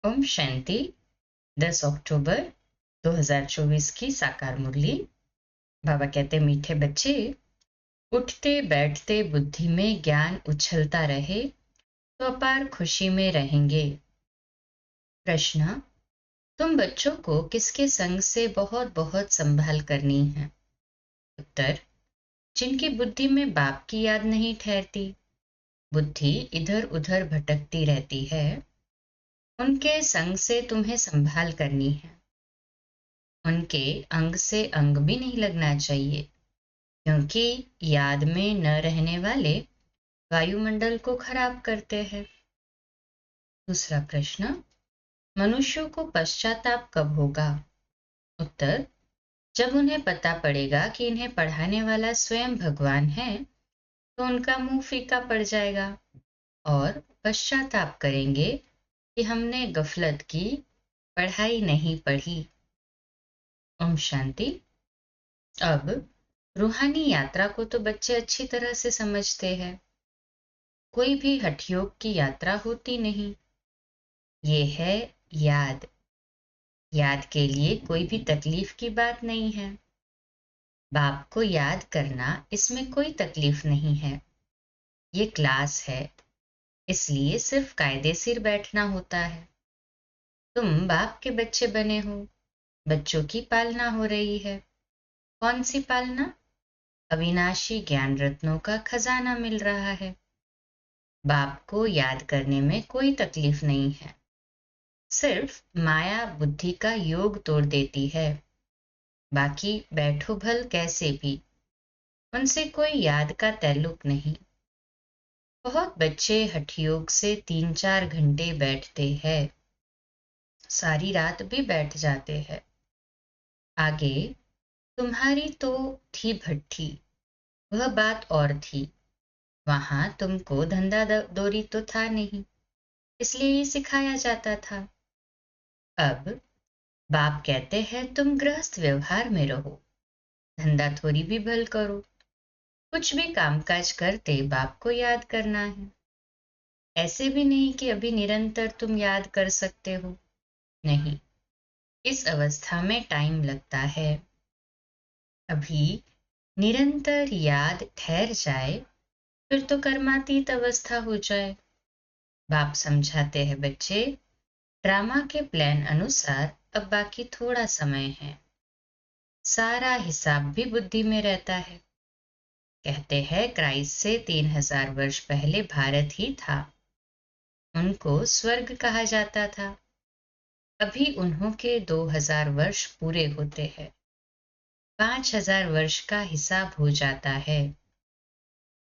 ओम शांति। 10 अक्टूबर 2024 की साकार मुरली। बाबा कहते, मीठे बच्चे, उठते बैठते बुद्धि में ज्ञान उछलता रहे तो अपार खुशी में रहेंगे। प्रश्न, तुम बच्चों को किसके संग से बहुत बहुत संभाल करनी है? उत्तर, जिनकी बुद्धि में बाप की याद नहीं ठहरती, बुद्धि इधर उधर भटकती रहती है, उनके संग से तुम्हें संभाल करनी है। उनके अंग से अंग भी नहीं लगना चाहिए, क्योंकि याद में न रहने वाले वायुमंडल को खराब करते हैं। दूसरा प्रश्न, मनुष्यों को पश्चाताप कब होगा? उत्तर, जब उन्हें पता पड़ेगा कि इन्हें पढ़ाने वाला स्वयं भगवान है, तो उनका मुंह फीका पड़ जाएगा और पश्चाताप करेंगे कि हमने गफलत की, पढ़ाई नहीं पढ़ी। ओम शांति। अब रूहानी यात्रा को तो बच्चे अच्छी तरह से समझते हैं। कोई भी हठयोग की यात्रा होती नहीं। ये है याद। याद के लिए कोई भी तकलीफ की बात नहीं है। बाप को याद करना, इसमें कोई तकलीफ नहीं है। ये क्लास है, इसलिए सिर्फ कायदे सिर बैठना होता है। तुम बाप के बच्चे बने हो, बच्चों की पालना हो रही है। कौन सी पालना? अविनाशी ज्ञान रत्नों का खजाना मिल रहा है। बाप को याद करने में कोई तकलीफ नहीं है। सिर्फ माया बुद्धि का योग तोड़ देती है। बाकी बैठो भल कैसे भी, उनसे कोई याद का ताल्लुक नहीं। बहुत बच्चे हठयोग से 3-4 घंटे बैठते हैं, सारी रात भी बैठ जाते हैं। आगे तुम्हारी तो थी भट्ठी, वह बात और थी। वहां तुमको धंधा दोरी तो था नहीं, इसलिए ये सिखाया जाता था। अब बाप कहते हैं तुम गृहस्थ व्यवहार में रहो, धंधा थोड़ी भी भल करो। कुछ भी कामकाज करते बाप को याद करना है। ऐसे भी नहीं कि अभी निरंतर तुम याद कर सकते हो, नहीं। इस अवस्था में टाइम लगता है। अभी निरंतर याद ठहर जाए, फिर तो कर्मातीत अवस्था हो जाए। बाप समझाते हैं, बच्चे, ड्रामा के प्लान अनुसार अब बाकी थोड़ा समय है। सारा हिसाब भी बुद्धि में रहता है। कहते हैं क्राइस्ट से 3000 वर्ष पहले भारत ही था। उनको स्वर्ग कहा जाता था। अभी उन्हों के 2000 वर्ष पूरे होते हैं। 5000 वर्ष का हिसाब हो जाता है।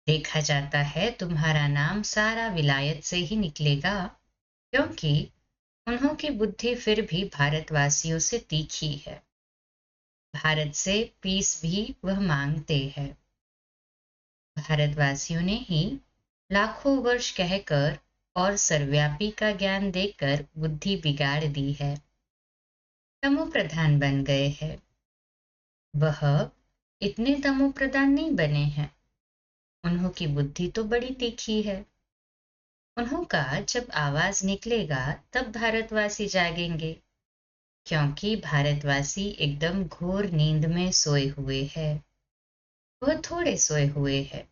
देखा जाता है तुम्हारा नाम सारा विलायत से ही निकलेगा, क्योंकि उन्हों की बुद्धि फिर भी भारतवासियों से तीखी है। भारत से पीस भी वह मांगते हैं। भारतवासियों ने ही लाखों वर्ष कहकर और सर्वव्यापी का ज्ञान देकर बुद्धि बिगाड़ दी है। तमो प्रधान बन गए हैं। वह इतने तमो प्रधान नहीं बने हैं। उन्हों की बुद्धि तो बड़ी तीखी है। उन्हों का जब आवाज निकलेगा तब भारतवासी जागेंगे, क्योंकि भारतवासी एकदम घोर नींद में सोए हुए हैं। वह थोड़े सोए हुए हैं।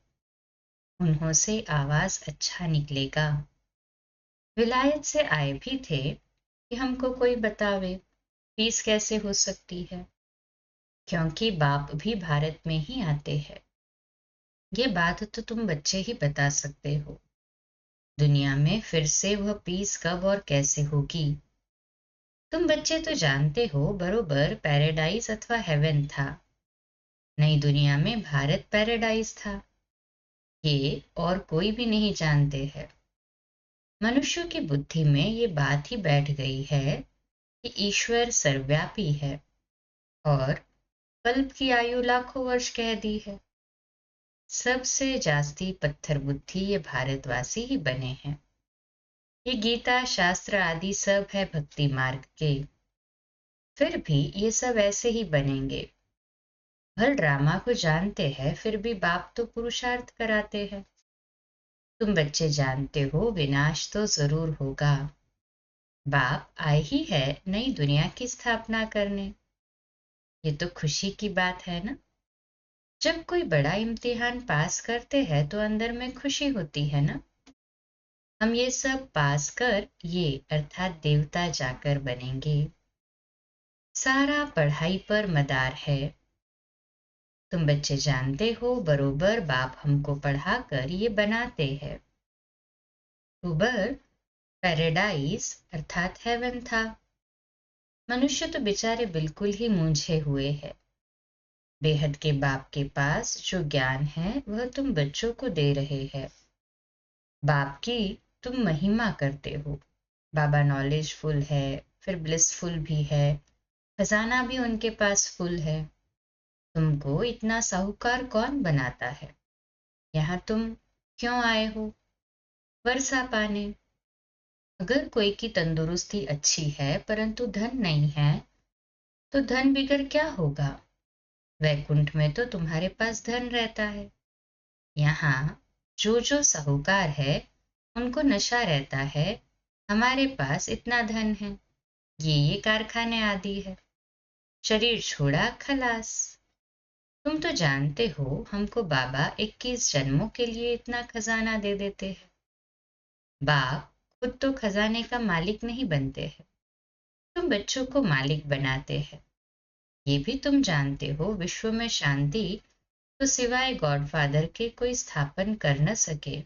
उन्हों से आवाज अच्छा निकलेगा। विलायत से आए भी थे कि हमको कोई बतावे पीस कैसे हो सकती है, क्योंकि बाप भी भारत में ही आते हैं। ये बात तो तुम बच्चे ही बता सकते हो। दुनिया में फिर से वह पीस कब और कैसे होगी? तुम बच्चे तो जानते हो बरोबर पैराडाइज अथवा हेवन था। नई दुनिया में भारत पैराडाइज था। ये और कोई भी नहीं जानते हैं। मनुष्यों की बुद्धि में ये बात ही बैठ गई है कि ईश्वर सर्वव्यापी है और कल्प की आयु लाखों वर्ष कह दी है। सबसे जास्ती पत्थर बुद्धि ये भारतवासी ही बने हैं। ये गीता शास्त्र आदि सब है भक्ति मार्ग के, फिर भी ये सब ऐसे ही बनेंगे। भल ड्रामा को जानते हैं, फिर भी बाप तो पुरुषार्थ कराते हैं। तुम बच्चे जानते हो विनाश तो जरूर होगा। बाप आए ही है नई दुनिया की स्थापना करने। ये तो खुशी की बात है ना। जब कोई बड़ा इम्तिहान पास करते हैं तो अंदर में खुशी होती है ना। हम ये सब पास कर ये अर्थात देवता जाकर बनेंगे। सारा पढ़ाई पर मदार है। तुम बच्चे जानते हो बरोबर बाप हमको पढ़ाकर ये बनाते हैं। ऊबर पैराडाइज अर्थात हेवन था। मनुष्य तो बेचारे बिल्कुल ही मूंझे हुए हैं। बेहद के बाप के पास जो ज्ञान है वह तुम बच्चों को दे रहे हैं। बाप की तुम महिमा करते हो। बाबा नॉलेजफुल है, फिर ब्लिसफुल भी है, खजाना भी उनके पास फुल है। तुमको इतना साहूकार कौन बनाता है? यहाँ तुम क्यों आए हो? वर्षा पाने। अगर कोई की तंदुरुस्ती अच्छी है परंतु धन नहीं है तो धन बिगर क्या होगा? वैकुंठ में तो तुम्हारे पास धन रहता है। यहाँ जो साहूकार है उनको नशा रहता है। हमारे पास इतना धन है, ये कारखाने आदि है। शरीर छोड़ा खलास। तुम तो जानते हो हमको बाबा 21 जन्मों के लिए इतना खजाना दे देते हैं। बाप खुद तो खजाने का मालिक नहीं बनते हैं, तुम बच्चों को मालिक बनाते हैं। ये भी तुम जानते हो विश्व में शांति तो सिवाय गॉडफादर के कोई स्थापन कर न सके।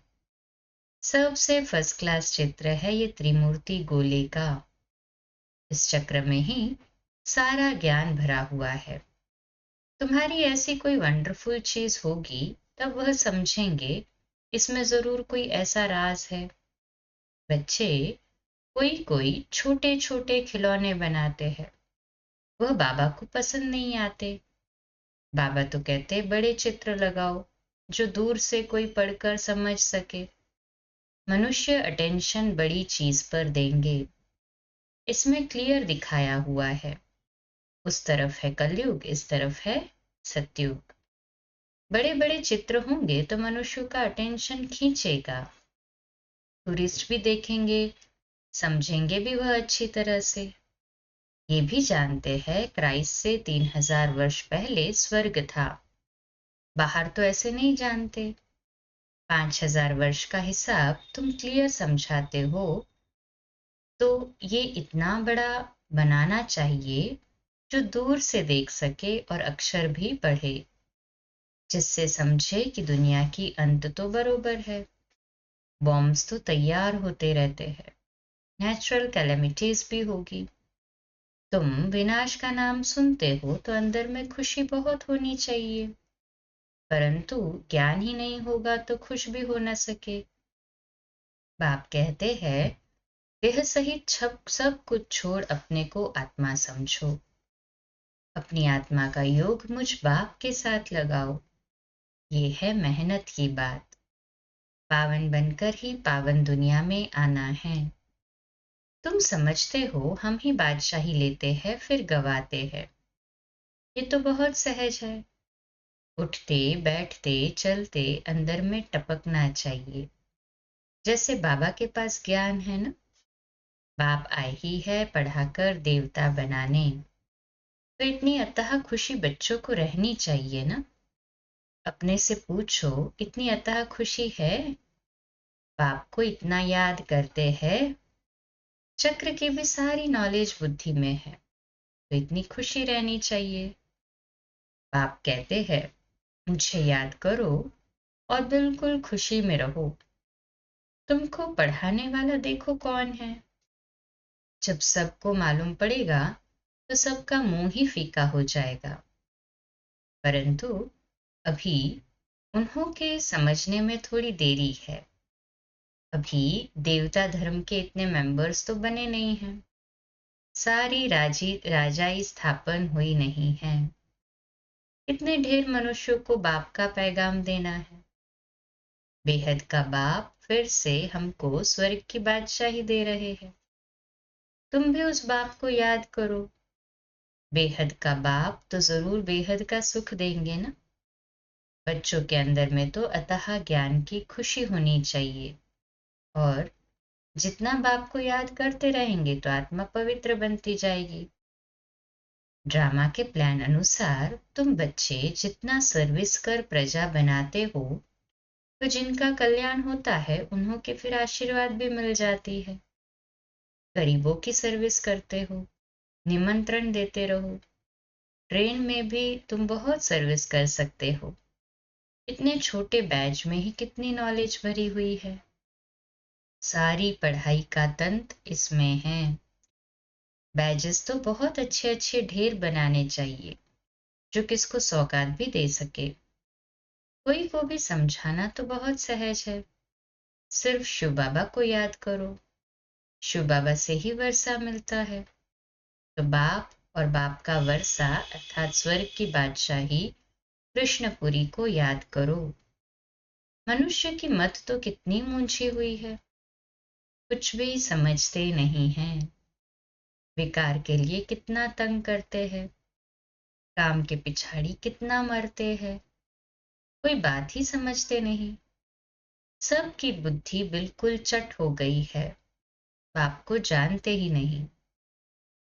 सबसे फर्स्ट क्लास चित्र है ये त्रिमूर्ति गोले का। इस चक्र में ही सारा ज्ञान भरा हुआ है। तुम्हारी ऐसी कोई वंडरफुल चीज होगी तब वह समझेंगे इसमें जरूर कोई ऐसा राज है। बच्चे कोई कोई छोटे छोटे खिलौने बनाते हैं, वह बाबा को पसंद नहीं आते। बाबा तो कहते बड़े चित्र लगाओ जो दूर से कोई पढ़कर समझ सके। मनुष्य अटेंशन बड़ी चीज पर देंगे, इसमें क्लियर दिखाया हुआ है। उस तरफ है कलयुग, इस तरफ है सतयुग। बड़े बड़े चित्र होंगे तो मनुष्य का अटेंशन खींचेगा। टूरिस्ट भी देखेंगे, समझेंगे भी वह अच्छी तरह से। ये भी जानते हैं क्राइस्ट से 3000 वर्ष पहले स्वर्ग था। बाहर तो ऐसे नहीं जानते। 5000 वर्ष का हिसाब तुम क्लियर समझाते हो तो ये इतना बड़ा बनाना चाहिए जो दूर से देख सके और अक्षर भी पढ़े, जिससे समझे कि दुनिया की अंत तो बरोबर है। बॉम्ब्स तो तैयार होते रहते हैं, नेचुरल कैलेमिटीज भी होगी। तुम विनाश का नाम सुनते हो तो अंदर में खुशी बहुत होनी चाहिए, परंतु ज्ञान ही नहीं होगा तो खुश भी हो न सके। बाप कहते हैं देह सहित सब कुछ छोड़ अपने को आत्मा समझो। अपनी आत्मा का योग मुझ बाप के साथ लगाओ। ये है मेहनत की बात। पावन बनकर ही पावन दुनिया में आना है। तुम समझते हो हम ही बादशाही लेते हैं फिर गवाते हैं। ये तो बहुत सहज है। उठते बैठते चलते अंदर में टपकना चाहिए। जैसे बाबा के पास ज्ञान है ना। बाप आए ही है पढ़ाकर देवता बनाने, तो इतनी अतः खुशी बच्चों को रहनी चाहिए ना। अपने से पूछो इतनी अतः खुशी है? बाप को इतना याद करते हैं। चक्र की भी सारी नॉलेज बुद्धि में है, तो इतनी खुशी रहनी चाहिए। बाप कहते हैं मुझे याद करो और बिल्कुल खुशी में रहो। तुमको पढ़ाने वाला देखो कौन है। जब सबको मालूम पड़ेगा तो सबका मुंह ही फीका हो जाएगा। परंतु अभी उन्हों के समझने में थोड़ी देरी है। अभी देवता धर्म के इतने मेंबर्स तो बने नहीं हैं। सारी राजाई स्थापन हुई नहीं है। इतने ढेर मनुष्यों को बाप का पैगाम देना है। बेहद का बाप फिर से हमको स्वर्ग की बादशाही दे रहे हैं। तुम भी उस बाप को याद करो। बेहद का बाप तो जरूर बेहद का सुख देंगे ना। बच्चों के अंदर में तो अतः ज्ञान की खुशी होनी चाहिए और जितना बाप को याद करते रहेंगे तो आत्मा पवित्र बनती जाएगी। ड्रामा के प्लान अनुसार तुम बच्चे जितना सर्विस कर प्रजा बनाते हो, तो जिनका कल्याण होता है उन्हों के फिर आशीर्वाद भी मिल जाती है। गरीबों की सर्विस करते हो, निमंत्रण देते रहो। ट्रेन में भी तुम बहुत सर्विस कर सकते हो। इतने छोटे बैच में ही कितनी नॉलेज भरी हुई है। सारी पढ़ाई का तंत्र इसमें है। बैजेस तो बहुत अच्छे अच्छे ढेर बनाने चाहिए, जो किसको सौगात भी दे सके। कोई को भी समझाना तो बहुत सहज है। सिर्फ शिव बाबा को याद करो, शिव बाबा से ही वर्षा मिलता है। तो बाप और बाप का वर्षा अर्थात स्वर्ग की बादशाही कृष्णपुरी को याद करो। मनुष्य की मत तो कितनी ऊंची हुई है, कुछ भी समझते नहीं हैं। विकार के लिए कितना तंग करते हैं, काम के पिछाड़ी कितना मरते हैं, कोई बात ही समझते नहीं। सबकी बुद्धि बिल्कुल चट हो गई है, बाप को जानते ही नहीं।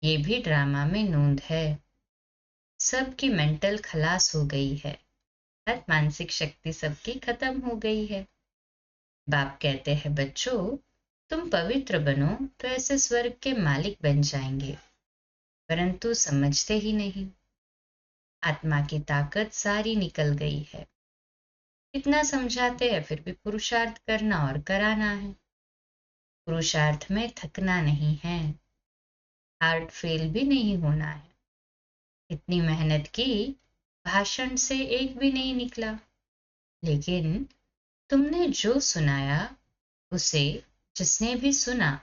ये भी ड्रामा में नोंद है। सबकी मेंटल खलास हो गई है, अर्थात मानसिक शक्ति सबकी खत्म हो गई है। बाप कहते हैं बच्चों, तुम पवित्र बनो तो ऐसे स्वर्ग के मालिक बन जाएंगे, परंतु समझते ही नहीं। आत्मा की ताकत सारी निकल गई है। इतना समझाते हैं फिर भी पुरुषार्थ करना और कराना है। पुरुषार्थ में थकना नहीं है, हार्ट फेल भी नहीं होना है। इतनी मेहनत की, भाषण से एक भी नहीं निकला, लेकिन तुमने जो सुनाया उसे जिसने भी सुना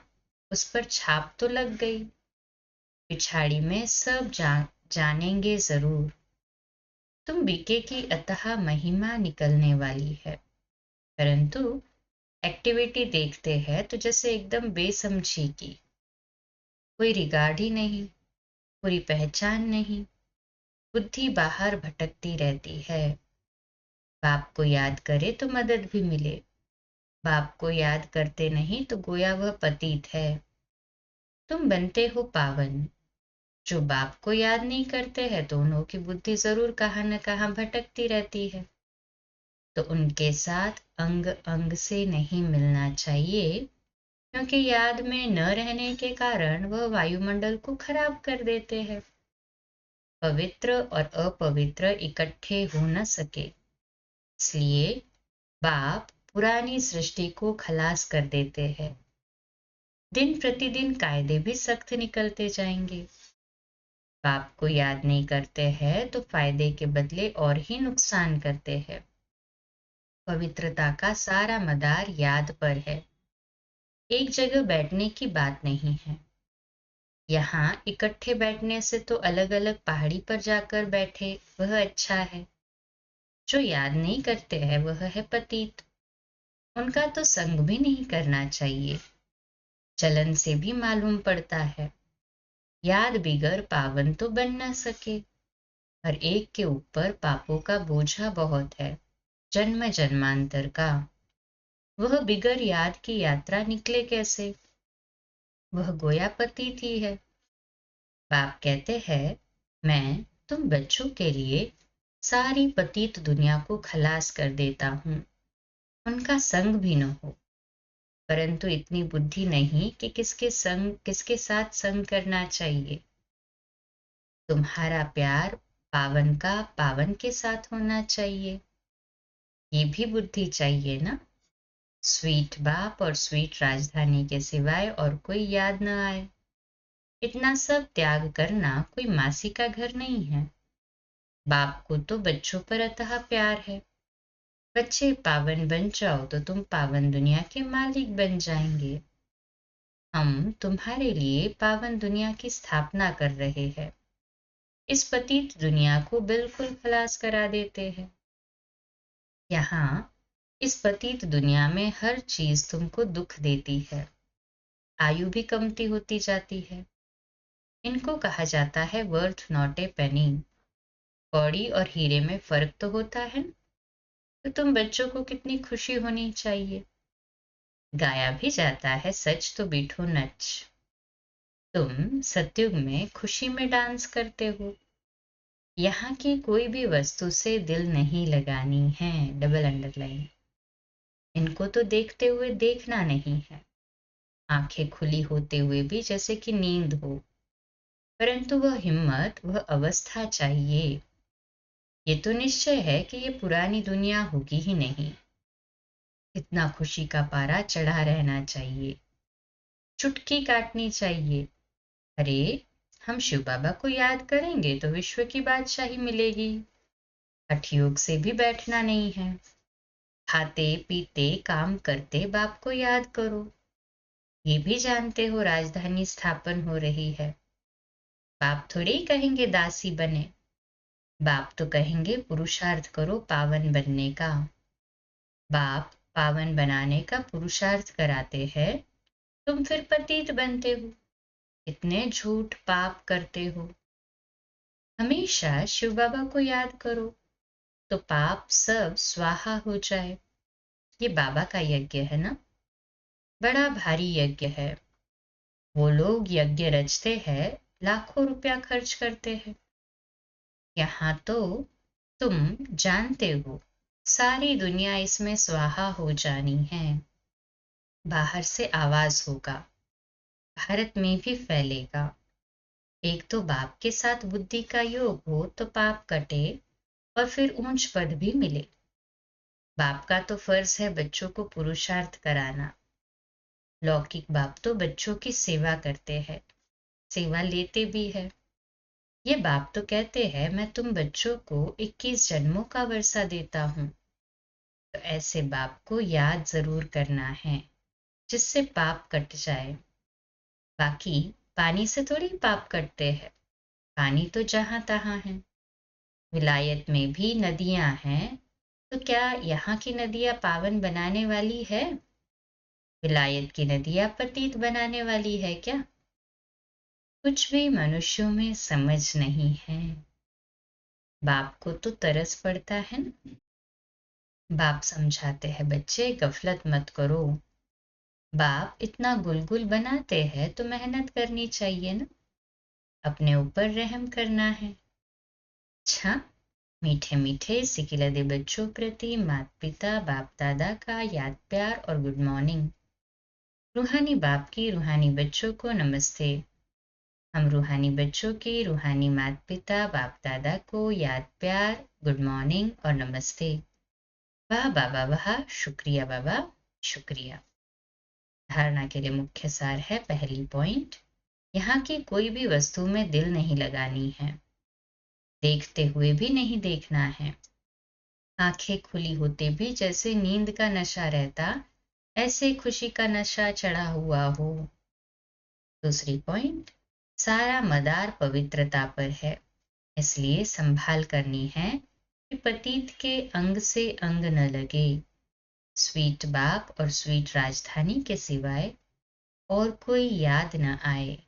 उस पर छाप तो लग गई। पिछाड़ी में सब जानेंगे जरूर। तुम बीके की अतः महिमा निकलने वाली है, परंतु एक्टिविटी देखते हैं तो जैसे एकदम बेसमझी की। कोई रिगार्ड ही नहीं, पूरी पहचान नहीं, बुद्धि बाहर भटकती रहती है। बाप को याद करे तो मदद भी मिले, बाप को याद करते नहीं तो गोया वह पतित है। तुम बनते हो पावन। जो बाप को याद नहीं करते हैं तो उन्हों की बुद्धि जरूर कहाँ न कहाँ भटकती रहती है। तो उनके साथ अंग अंग से नहीं मिलना चाहिए, क्योंकि याद में न रहने के कारण वह वायुमंडल को खराब कर देते हैं। पवित्र और अपवित्र इकट्ठे हो न सके, इसलिए बाप पुरानी सृष्टि को खलास कर देते हैं। दिन प्रतिदिन कायदे भी सख्त निकलते जाएंगे। बाप को याद नहीं करते हैं तो फायदे के बदले और ही नुकसान करते हैं। पवित्रता का सारा मदार याद पर है, एक जगह बैठने की बात नहीं है। यहाँ इकट्ठे बैठने से तो अलग अलग पहाड़ी पर जाकर बैठे वह अच्छा है। जो याद नहीं करते हैं वह है पतित, उनका तो संग भी नहीं करना चाहिए। चलन से भी मालूम पड़ता है, याद बिगर पावन तो बन ना सके। हर एक के ऊपर पापों का बोझा बहुत है, जन्म जन्मांतर का। वह बिगर याद की यात्रा निकले कैसे? वह गोया पतित ही है। बाप कहते हैं, मैं तुम बच्चों के लिए सारी पतित दुनिया को खलास कर देता हूँ, उनका संग भी न हो। परंतु इतनी बुद्धि नहीं कि किसके साथ संग करना चाहिए। तुम्हारा प्यार पावन का पावन के साथ होना चाहिए, ये भी बुद्धि चाहिए ना। स्वीट बाप और स्वीट राजधानी के सिवाय और कोई याद न आए। इतना सब त्याग करना कोई मासी का घर नहीं है। बाप को तो बच्चों पर अतः प्यार है। बच्चे पावन बन जाओ तो तुम पावन दुनिया के मालिक बन जाएंगे। हम तुम्हारे लिए पावन दुनिया की स्थापना कर रहे हैं। इस पतित दुनिया को बिल्कुल खलास करा देते हैं। यहाँ इस पतित दुनिया में हर चीज तुमको दुख देती है, आयु भी कमती होती जाती है। इनको कहा जाता है वर्थ नॉट ए पेनी। कौड़ी और हीरे में फर्क तो होता है। तो तुम बच्चों को कितनी खुशी होनी चाहिए। गाया भी जाता है सच तो बीठो नच। तुम सतयुग में खुशी में डांस करते हो। यहाँ की कोई भी वस्तु से दिल नहीं लगानी है, डबल अंडरलाइन। इनको तो देखते हुए देखना नहीं है, आंखें खुली होते हुए भी जैसे कि नींद हो। परंतु वह हिम्मत, वह अवस्था चाहिए। ये तो निश्चय है कि ये पुरानी दुनिया होगी ही नहीं। इतना खुशी का पारा चढ़ा रहना चाहिए, चुटकी काटनी चाहिए। अरे, हम शिव बाबा को याद करेंगे तो विश्व की बादशाही मिलेगी। हठयोग से भी बैठना नहीं है। खाते पीते काम करते बाप को याद करो। ये भी जानते हो राजधानी स्थापन हो रही है। बाप थोड़े ही कहेंगे दासी बने। बाप तो कहेंगे पुरुषार्थ करो पावन बनने का। बाप पावन बनाने का पुरुषार्थ कराते हैं, तुम फिर पतित बनते हो। इतने झूठ पाप करते हो। हमेशा शिव बाबा को याद करो तो पाप सब स्वाहा हो जाए। ये बाबा का यज्ञ है ना, बड़ा भारी यज्ञ है। वो लोग यज्ञ रचते हैं, लाखों रुपया खर्च करते हैं। यहाँ तो तुम जानते हो सारी दुनिया इसमें स्वाहा हो जानी है। बाहर से आवाज होगा, भारत में भी फैलेगा। एक तो बाप के साथ बुद्धि का योग हो तो पाप कटे और फिर ऊंच पद भी मिले। बाप का तो फर्ज है बच्चों को पुरुषार्थ कराना। लौकिक बाप तो बच्चों की सेवा करते हैं, सेवा लेते भी है। ये बाप तो कहते हैं मैं तुम बच्चों को 21 जन्मों का वर्षा देता हूँ। तो ऐसे बाप को याद जरूर करना है जिससे पाप कट जाए। बाकी पानी से थोड़ी पाप कटते हैं, पानी तो जहां तहां है। विलायत में भी नदियां हैं, तो क्या यहाँ की नदियां पावन बनाने वाली है? विलायत की नदियां पतित बनाने वाली है क्या? कुछ भी मनुष्यों में समझ नहीं है। बाप को तो तरस पड़ता है ना। बाप समझाते हैं बच्चे गफलत मत करो। बाप इतना गुलगुल बनाते हैं तो मेहनत करनी चाहिए ना, अपने ऊपर रहम करना है। अच्छा, मीठे मीठे सिकिलदे बच्चों प्रति माता पिता बाप दादा का याद प्यार और गुड मॉर्निंग। रूहानी बाप की रूहानी बच्चों को नमस्ते। हम रूहानी बच्चों के रूहानी माता पिता बाप दादा को याद प्यार, गुड मॉर्निंग और नमस्ते। वाह बाबा वाह, शुक्रिया बाबा, शुक्रिया। धारणा के लिए मुख्य सार है, पहली पॉइंट, यहाँ की कोई भी वस्तु में दिल नहीं लगानी है, देखते हुए भी नहीं देखना है। आंखें खुली होते भी जैसे नींद का नशा रहता, ऐसे खुशी का नशा चढ़ा हुआ हो। दूसरी पॉइंट, सारा मदार पवित्रता पर है, इसलिए संभाल करनी है कि पतित के अंग से अंग न लगे। स्वीट बाप और स्वीट राजधानी के सिवाय और कोई याद न आए।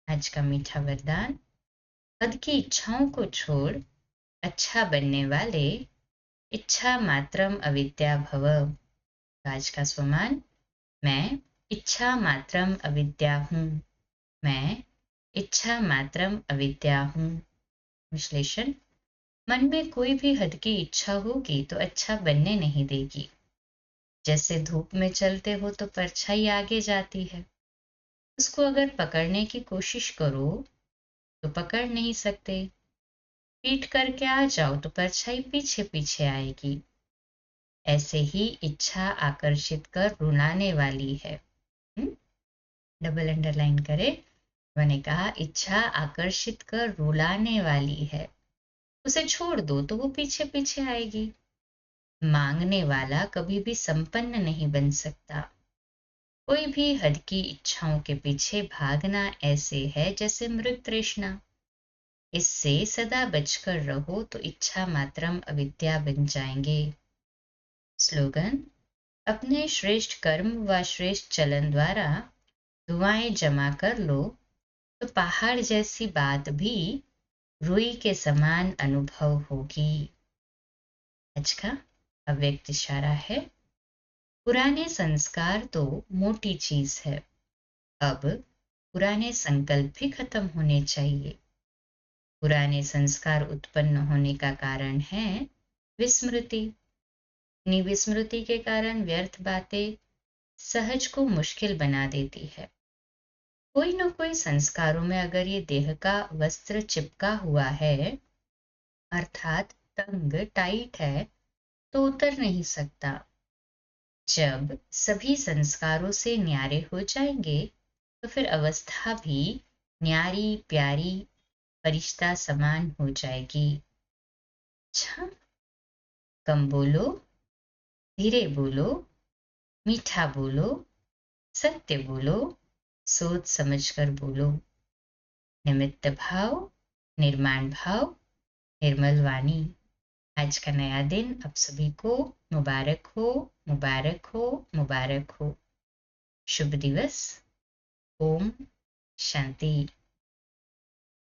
आज का मीठा वरदान, हद की इच्छाओं को छोड़, अच्छा बनने वाले, इच्छा मात्रम अविद्या भव। आज का स्वमान, मैं इच्छा मात्रम अविद्या हूँ। मैं इच्छा मात्रम अविद्या हूँ। विश्लेषण, मन में कोई भी हद की इच्छा होगी तो अच्छा बनने नहीं देगी। जैसे धूप में चलते हो तो परछाई आगे जाती है, उसको अगर पकड़ने की कोशिश करो तो पकड़ नहीं सकते। पीट करके आ जाओ तो परछाई पीछे पीछे आएगी। ऐसे ही इच्छा आकर्षित कर रुलाने वाली है। डबल अंडरलाइन करे। मैंने कहा इच्छा आकर्षित कर रुलाने वाली है, उसे छोड़ दो तो वो पीछे पीछे आएगी। मांगने वाला कभी भी संपन्न नहीं बन सकता। कोई भी हद की इच्छाओं के पीछे भागना ऐसे है जैसे मृग तृष्णा। इससे सदा बचकर रहो तो इच्छा मात्रम अविद्या बन जाएंगे। स्लोगन, अपने श्रेष्ठ कर्म व श्रेष्ठ चलन द्वारा दुआएं जमा कर लो तो पहाड़ जैसी बात भी रुई के समान अनुभव होगी। आज का अव्यक्त इशारा है, पुराने संस्कार तो मोटी चीज है, अब पुराने संकल्प भी खत्म होने चाहिए। पुराने संस्कार उत्पन्न होने का कारण है विस्मृति। विस्मृति के कारण व्यर्थ बातें सहज को मुश्किल बना देती है। कोई न कोई संस्कारों में अगर ये देह का वस्त्र चिपका हुआ है, अर्थात तंग टाइट है, तो उतर नहीं सकता। जब सभी संस्कारों से न्यारे हो जाएंगे तो फिर अवस्था भी न्यारी प्यारी फरिश्ता समान हो जाएगी। अच्छा, कम बोलो, धीरे बोलो, मीठा बोलो, सत्य बोलो, सोच समझकर बोलो। निमित्त भाव, निर्माण भाव, निर्मल वाणी। आज का नया दिन आप सभी को मुबारक हो, मुबारक हो, मुबारक हो। शुभ दिवस। ओम शांति।